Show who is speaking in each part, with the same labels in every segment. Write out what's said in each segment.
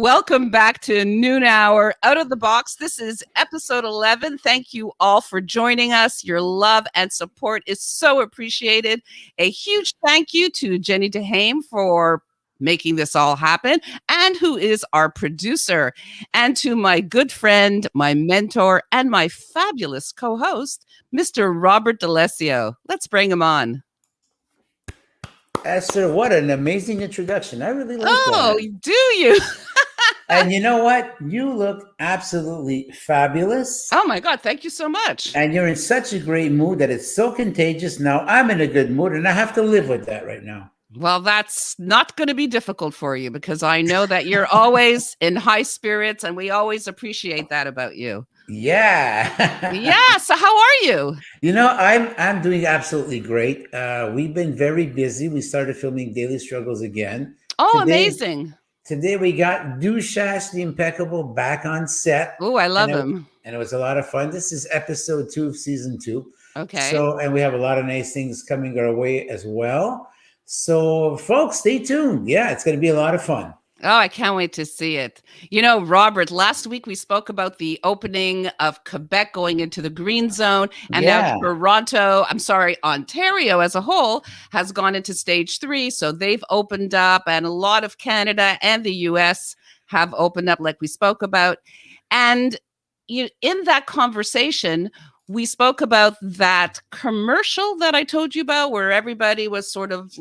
Speaker 1: Welcome back to Noon Hour Out of the Box. This is episode 11. Thank you all for joining us. Your love and support is so appreciated. A huge thank you to Jenny DuHaime for making this all happen, and who is our producer, and to my good friend, my mentor, and my fabulous co-host, Mr. Robert D'Alessio. Let's bring him on.
Speaker 2: Esther, what an amazing introduction. I really like that.
Speaker 1: Oh, do you?
Speaker 2: And you know what? You look absolutely fabulous.
Speaker 1: Oh my God, thank you so much.
Speaker 2: And you're in such a great mood that it's so contagious. Now I'm in a good mood and I have to live with that right now.
Speaker 1: Well, that's not going to be difficult for you because I know that you're always in high spirits, and we always appreciate that about you.
Speaker 2: Yeah.
Speaker 1: Yeah. So how are you?
Speaker 2: You know, I'm doing absolutely great. We've been very busy. We started filming Daily Struggles again.
Speaker 1: Oh, amazing.
Speaker 2: Today we got DuShash the Impeccable back on set.
Speaker 1: Oh, I love him.
Speaker 2: And it was a lot of fun. This is episode 2 of season 2.
Speaker 1: Okay.
Speaker 2: And we have a lot of nice things coming our way as well. So folks, stay tuned. Yeah, it's going to be a lot of fun.
Speaker 1: Oh, I can't wait to see it. You know, Robert, last week we spoke about the opening of Quebec going into the green zone, and now Ontario as a whole has gone into stage 3. So they've opened up, and a lot of Canada and the US have opened up, like we spoke about. And in that conversation, we spoke about that commercial that I told you about, where everybody was sort of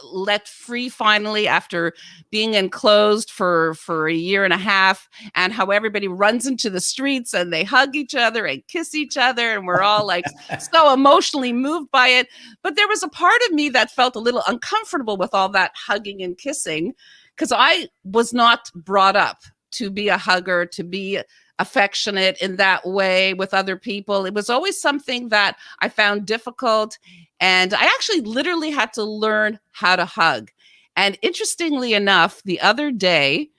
Speaker 1: let free finally after being enclosed for a year and a half, and how everybody runs into the streets and they hug each other and kiss each other, and we're all like so emotionally moved by it. But there was a part of me that felt a little uncomfortable with all that hugging and kissing, because I was not brought up to be a hugger, to be affectionate in that way with other people. It was always something that I found difficult. And I actually literally had to learn how to hug. And interestingly enough, the other day,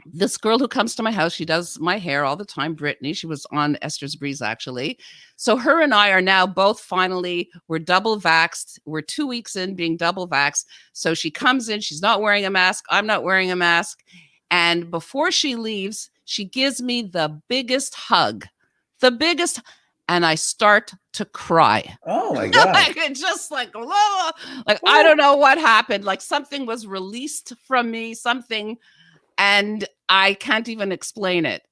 Speaker 1: this girl who comes to my house, she does my hair all the time, Brittany, she was on ESTHER'S actually. So her and I are now both we're double vaxxed. We're 2 weeks in being double vaxxed. So she comes in, she's not wearing a mask. I'm not wearing a mask. And before she leaves, she gives me the biggest hug, and I start to cry.
Speaker 2: Oh my God.
Speaker 1: I don't know what happened. Like something was released from me, and I can't even explain it.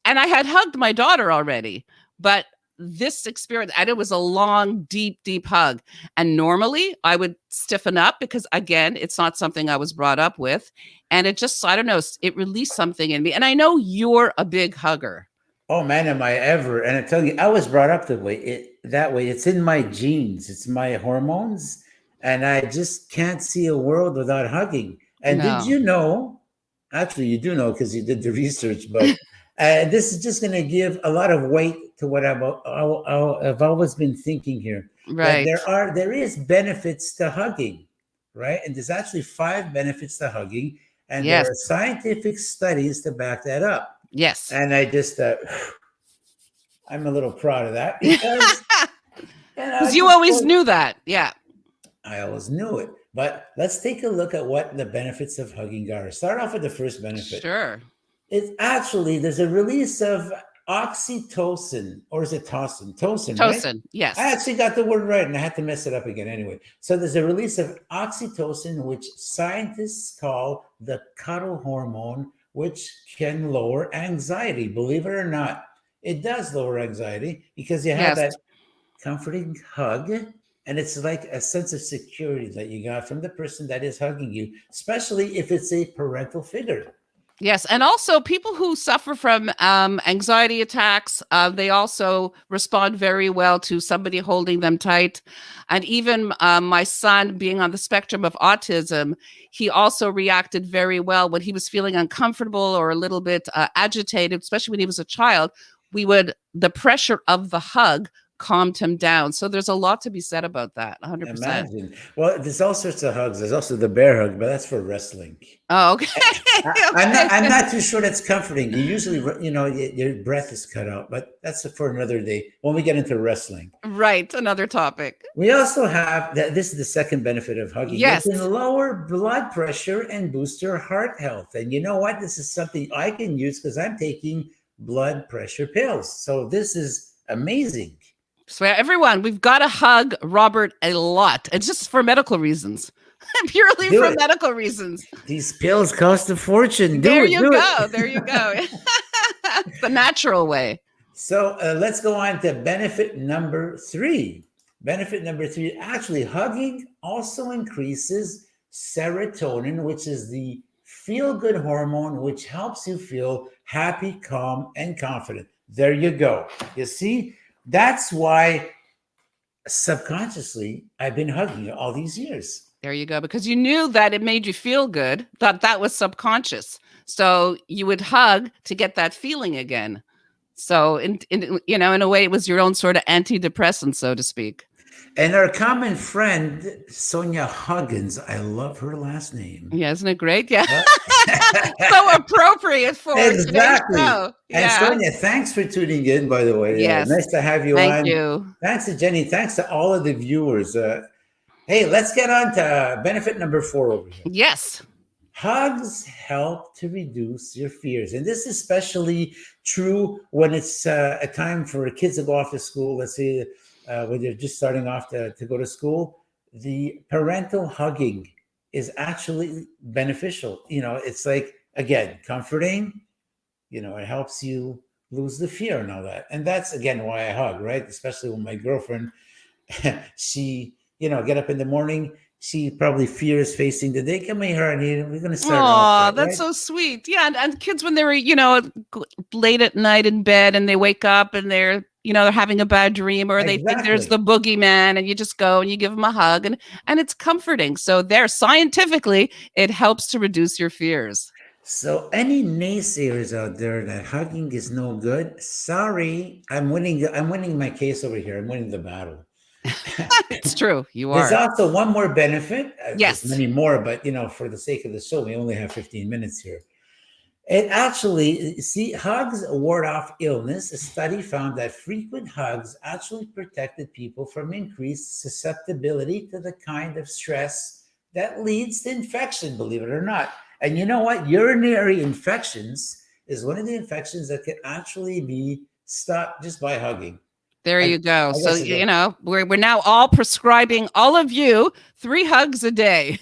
Speaker 1: And I had hugged my daughter already, but this experience, and it was a long, deep, deep hug. And normally I would stiffen up because, again, it's not something I was brought up with. And it just, I don't know, it released something in me. And I know you're a big hugger.
Speaker 2: Oh man, am I ever. And I tell you, I was brought up that way. It's in my genes. It's my hormones. And I just can't see a world without hugging. And Did you know, actually you do know because you did the research, but this is just going to give a lot of weight to what I've always been thinking here.
Speaker 1: Right.
Speaker 2: There is benefits to hugging, right? And there's actually 5 benefits to hugging. And there are scientific studies to back that up.
Speaker 1: Yes.
Speaker 2: And I just, I'm a little proud of that because
Speaker 1: you always knew that. Yeah.
Speaker 2: I always knew it. But let's take a look at what the benefits of hugging are. Start off with the first benefit.
Speaker 1: Sure.
Speaker 2: It's actually, there's a release of oxytocin, or is it tocin? Tocin,
Speaker 1: right? Yes.
Speaker 2: I actually got the word right and I had to mess it up again anyway. So there's a release of oxytocin, which scientists call the cuddle hormone, which can lower anxiety. Believe it or not, it does lower anxiety because you have that comforting hug, and it's like a sense of security that you got from the person that is hugging you, especially if it's a parental figure.
Speaker 1: Yes. And also people who suffer from anxiety attacks, they also respond very well to somebody holding them tight. And even my son, being on the spectrum of autism, he also reacted very well when he was feeling uncomfortable or a little bit agitated, especially when he was a child. The pressure of the hug calmed him down. So there's a lot to be said about that. 100%.
Speaker 2: Imagine. Well, there's all sorts of hugs. There's also the bear hug, but that's for wrestling.
Speaker 1: Oh, okay.
Speaker 2: I'm not too sure that's comforting. You usually, your breath is cut out, but that's for another day when we get into wrestling.
Speaker 1: Right. Another topic.
Speaker 2: We also have that. This is the second benefit of hugging.
Speaker 1: Yes.
Speaker 2: It can lower blood pressure and boost your heart health. And you know what? This is something I can use because I'm taking blood pressure pills. So this is amazing.
Speaker 1: So everyone, we've got to hug Robert a lot. It's just for medical reasons. Purely for medical reasons.
Speaker 2: These pills cost a fortune.
Speaker 1: There you go. The natural way.
Speaker 2: So let's go on to benefit number 3. Benefit number 3, actually hugging also increases serotonin, which is the feel-good hormone, which helps you feel happy, calm, and confident. There you go. You see, that's why subconsciously I've been hugging you all these years.
Speaker 1: There you go. Because you knew that it made you feel good, that was subconscious. So you would hug to get that feeling again. So in a way, it was your own sort of antidepressant, so to speak.
Speaker 2: And our common friend, Sonia Huggins, I love her last name.
Speaker 1: Yeah, isn't it great? Yeah. So appropriate for
Speaker 2: exactly.
Speaker 1: Yeah.
Speaker 2: And Sonia, thanks for tuning in, by the way.
Speaker 1: Yes.
Speaker 2: Nice to have you on.
Speaker 1: Thank you.
Speaker 2: Thanks to Jenny. Thanks to all of the viewers. Hey, let's get on to benefit number 4 over here.
Speaker 1: Yes.
Speaker 2: Hugs help to reduce your fears. And this is especially true when it's a time for kids to go off to school. Let's say when they're just starting off to go to school. The parental hugging is actually beneficial. It's like, again, comforting. It helps you lose the fear and all that. And that's, again, why I hug, right? Especially when my girlfriend, she, get up in the morning, she probably fears facing the day. Come here, honey. We're going to start.
Speaker 1: Oh, that's so sweet. Yeah. And kids, when they were, late at night in bed and they wake up and they're having a bad dream or they think there's the boogeyman, and you just go and you give them a hug and it's comforting. So scientifically, it helps to reduce your fears.
Speaker 2: So any naysayers out there that hugging is no good, sorry, I'm winning my case over here. I'm winning the battle.
Speaker 1: It's true. You are.
Speaker 2: There's also one more benefit.
Speaker 1: Yes.
Speaker 2: There's many more, but for the sake of the show, we only have 15 minutes here. It actually, hugs ward off illness. A study found that frequent hugs actually protected people from increased susceptibility to the kind of stress that leads to infection, believe it or not. And you know what? Urinary infections is one of the infections that can actually be stopped just by hugging.
Speaker 1: There you go. So, we're now all prescribing all of you 3 hugs a day.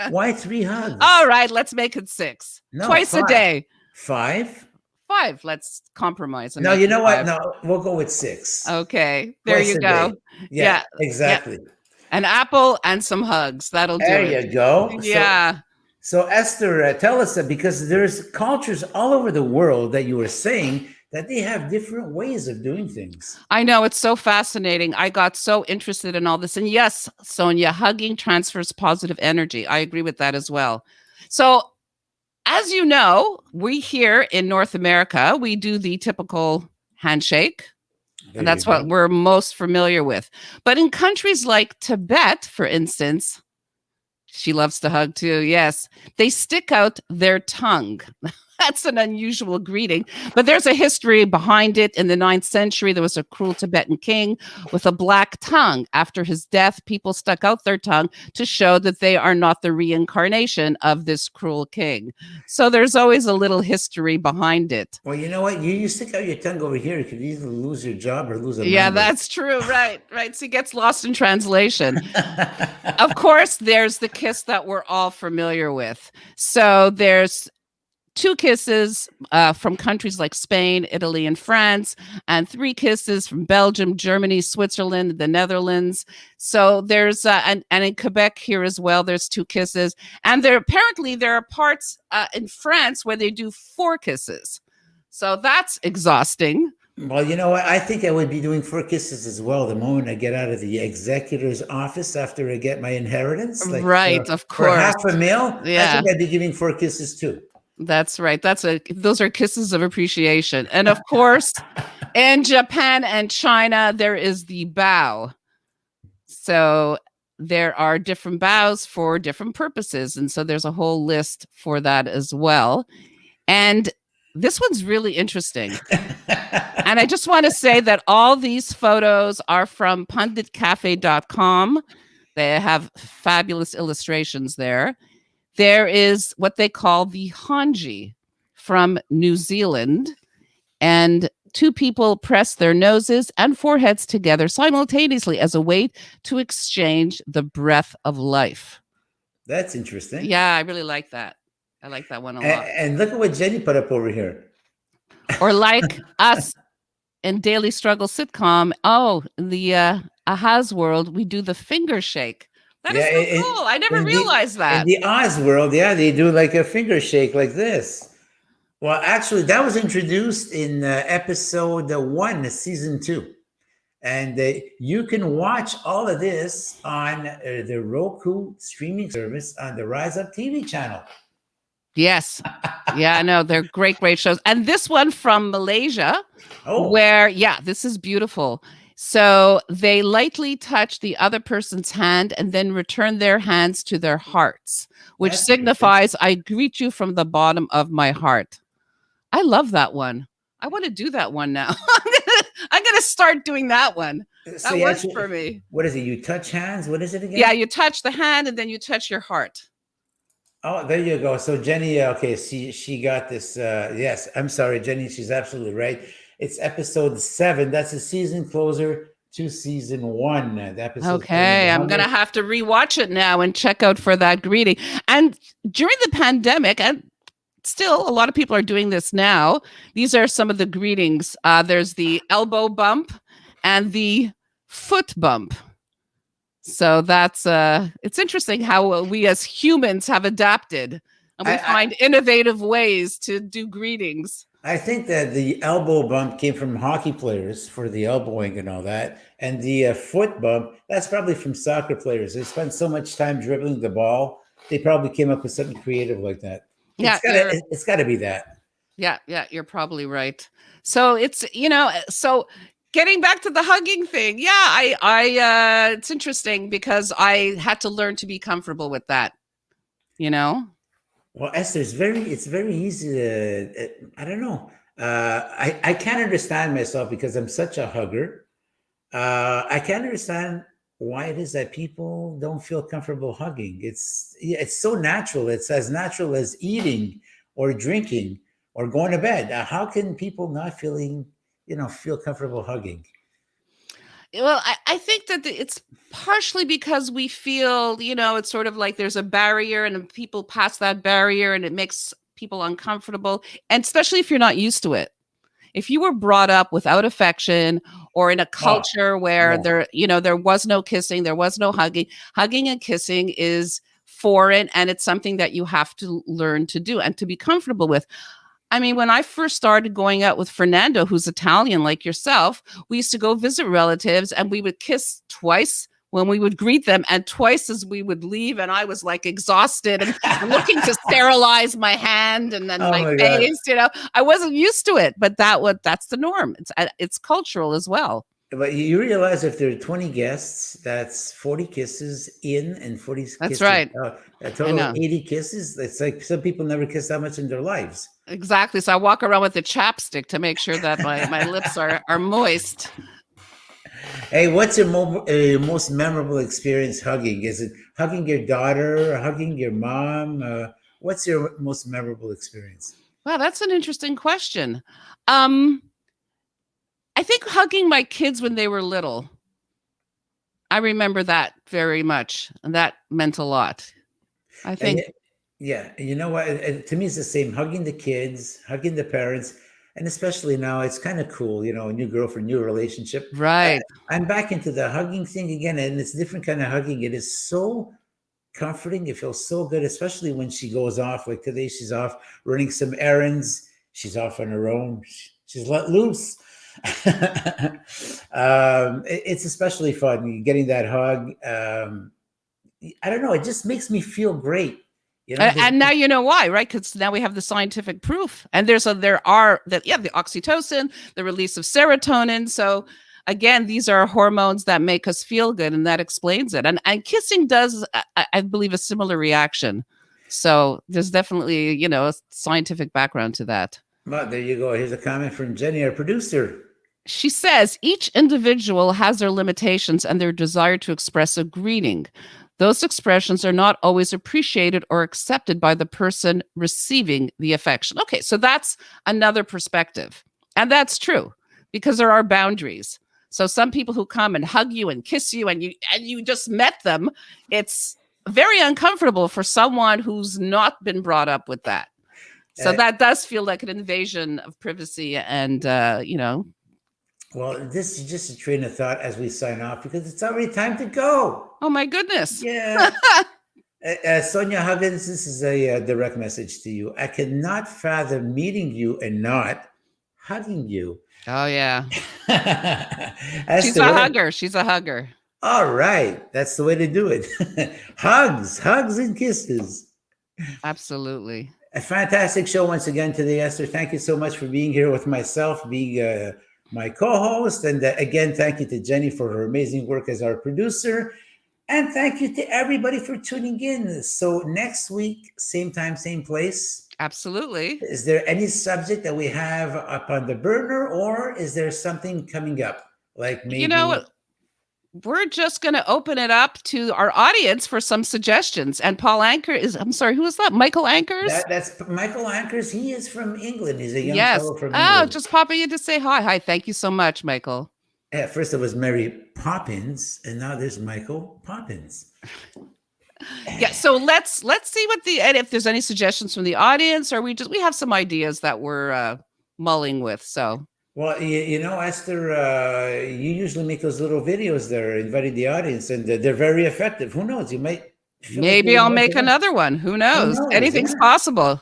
Speaker 2: Why 3 hugs?
Speaker 1: All right, let's make it 6.
Speaker 2: No,
Speaker 1: twice
Speaker 2: 5.
Speaker 1: a day.
Speaker 2: 5?
Speaker 1: 5. Let's compromise.
Speaker 2: No, you know what? No, we'll go with 6.
Speaker 1: Okay, there you go.
Speaker 2: Yeah, exactly.
Speaker 1: Yeah. An apple and some hugs. That'll do
Speaker 2: it.
Speaker 1: There
Speaker 2: you go.
Speaker 1: Yeah.
Speaker 2: So Esther, tell us that, because there's cultures all over the world that you were saying that they have different ways of doing things.
Speaker 1: I know, it's so fascinating. I got so interested in all this. And yes, Sonia, hugging transfers positive energy. I agree with that as well. So as you know, we here in North America, we do the typical handshake. And that's what we're most familiar with. But in countries like Tibet, for instance, she loves to hug too. Yes, they stick out their tongue. That's an unusual greeting, but there's a history behind it. In the 9th century, there was a cruel Tibetan king with a black tongue. After his death, people stuck out their tongue to show that they are not the reincarnation of this cruel king. So there's always a little histoy behind it.
Speaker 2: Well, you know what? You stick out your tongue over here, you could either lose your job or lose a
Speaker 1: Yeah,
Speaker 2: member.
Speaker 1: that's true. Right. So it gets lost in translation. Of course, there's the kiss that we're all familiar with. So there's 2 kisses from countries like Spain, Italy, and France, and 3 kisses from Belgium, Germany, Switzerland, the Netherlands. So there's, and in Quebec here as well, there's 2 kisses. And there are parts in France where they do 4 kisses. So that's exhausting.
Speaker 2: Well, you know what? I think I would be doing 4 kisses as well the moment I get out of the executor's office after I get my inheritance.
Speaker 1: Right, of course.
Speaker 2: For $500,000,
Speaker 1: yeah.
Speaker 2: I think I'd be giving 4 kisses too.
Speaker 1: That's right. Those are kisses of appreciation. And of course, In Japan and China, there is the bow. So there are different bows for different purposes. And so there's a whole list for that as well. And this one's really interesting. And I just want to say that all these photos are from punditcafe.com. They have fabulous illustrations there. There is what they call the Hanji from New Zealand. And two people press their noses and foreheads together simultaneously as a way to exchange the breath of life.
Speaker 2: That's interesting.
Speaker 1: Yeah, I really like that. I like that one a lot.
Speaker 2: And look at what Jenny put up over here.
Speaker 1: Or like us in Daily Struggle sitcom, the Ahaz world, we do the finger shake. That is so cool. I never realized that.
Speaker 2: In the Oz world, they do like a finger shake like this. Well, actually, that was introduced in episode 1, season 2. And you can watch all of this on the Roku streaming service on the Rise Up TV channel.
Speaker 1: Yes. Yeah, I know. They're great, great shows. And this one from Malaysia, where, this is beautiful. So they lightly touch the other person's hand and then return their hands to their hearts, which signifies, I greet you from the bottom of my heart. I love that one. I want to do that one now. I'm gonna start doing that one. That works for me.
Speaker 2: What is it? You touch hands? What is it again?
Speaker 1: Yeah, you touch the hand and then you touch your heart.
Speaker 2: Oh, there you go. So Jenny, okay, she got this. Yes, I'm sorry, Jenny. She's absolutely right. It's episode 7. That's a season closer to season 1.
Speaker 1: Okay, I'm gonna have to rewatch it now and check out for that greeting. And during the pandemic, and still, a lot of people are doing this now. These are some of the greetings. There's the elbow bump and the foot bump. So that's it's interesting how we as humans have adapted, and we find innovative ways to do greetings.
Speaker 2: I think that the elbow bump came from hockey players for the elbowing and all that. And the foot bump, that's probably from soccer players. They spent so much time dribbling the ball. They probably came up with something creative like that.
Speaker 1: Yeah,
Speaker 2: it's got to be that.
Speaker 1: Yeah, you're probably right. So it's, so getting back to the hugging thing. Yeah, I it's interesting because I had to learn to be comfortable with that,
Speaker 2: Well, Esther, it's very easy to, I don't know. I can't understand myself because I'm such a hugger. I can't understand why it is that people don't feel comfortable hugging. It's so natural. It's as natural as eating or drinking or going to bed. How can people not feel comfortable hugging?
Speaker 1: Well, I think that it's partially because we feel, it's sort of like there's a barrier and people pass that barrier and it makes people uncomfortable. And especially if you're not used to it. If you were brought up without affection or in a culture where there was no kissing, there was no hugging and kissing is foreign, and it's something that you have to learn to do and to be comfortable with. I mean, when I first started going out with Fernando, who's Italian like yourself, we used to go visit relatives and we would kiss twice when we would greet them and twice as we would leave. And I was like exhausted and looking to sterilize my hand and then my face, I wasn't used to it, but that's the norm. It's cultural as well.
Speaker 2: But you realize if there are 20 guests, that's 40 kisses in and 40 kisses
Speaker 1: That's right.
Speaker 2: out. A total of 80 kisses. It's like some people never kiss that much in their lives.
Speaker 1: Exactly. So I walk around with a chapstick to make sure that my lips are moist.
Speaker 2: Hey, what's your most memorable experience hugging? Is it hugging your daughter, hugging your mom? What's your most memorable experience?
Speaker 1: Wow, that's an interesting question. I think hugging my kids when they were little. I remember that very much, and that meant a lot. I think.
Speaker 2: Yeah, you know what? To me, it's the same. Hugging the kids, hugging the parents, and especially now, it's kind of cool. A new girlfriend, new relationship.
Speaker 1: Right.
Speaker 2: I'm back into the hugging thing again, and it's a different kind of hugging. It is so comforting. It feels so good, especially when she goes off. Like today, she's off running some errands. She's off on her own. She's let loose. It's especially fun getting that hug. I don't know. It just makes me feel great. You know,
Speaker 1: And now you know why, right? Because now we have the scientific proof, and the oxytocin, the release of serotonin. So again, these are hormones that make us feel good, and that explains it. And kissing does, I believe, a similar reaction. So there's definitely, a scientific background to that.
Speaker 2: well, there you go. Here's a comment from Jenny, our producer.
Speaker 1: She says each individual has their limitations and their desire to express a greeting. Those expressions are not always appreciated or accepted by the person receiving the affection. Okay, so that's another perspective. And that's true because there are boundaries. So some people who come and hug you and kiss you and you just met them, it's very uncomfortable for someone who's not been brought up with that. So that does feel like an invasion of privacy and,
Speaker 2: Well, this is just a train of thought as we sign off because it's already time to go.
Speaker 1: Oh, my goodness.
Speaker 2: Yeah. Sonia Huggins, this is a direct message to you. I cannot fathom meeting you and not hugging you.
Speaker 1: Oh, yeah.
Speaker 2: She's
Speaker 1: a hugger. She's a hugger.
Speaker 2: All right. That's the way to do it. Hugs and kisses.
Speaker 1: Absolutely.
Speaker 2: A fantastic show once again today, Esther. Thank you so much for being here with myself, being my co-host. And again, thank you to Jenny for her amazing work as our producer. And thank you to everybody for tuning in. So next week, same time, same place.
Speaker 1: Absolutely.
Speaker 2: Is there any subject that we have up on the burner, or is there something coming up? Like maybe...
Speaker 1: we're just going to open it up to our audience for some suggestions. And Paul Anker I'm sorry, who is that? Michael Ankers?
Speaker 2: That's Michael Ankers. He is from England. He's a young fellow from England.
Speaker 1: Oh, just popping in to say hi. Hi, thank you so much, Michael.
Speaker 2: Yeah, first it was Mary Poppins, and now there's Michael Poppins.
Speaker 1: Yeah, so let's see and if there's any suggestions from the audience, or we have some ideas that we're mulling with. So...
Speaker 2: Well, Esther, you usually make those little videos there, inviting the audience, and they're very effective. Who knows? You might.
Speaker 1: Maybe I'll make another one. Who knows? Anything's possible.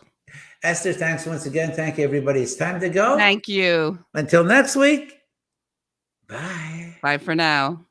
Speaker 2: Esther, thanks once again. Thank you, everybody. It's time to go.
Speaker 1: Thank you.
Speaker 2: Until next week. Bye.
Speaker 1: Bye for now.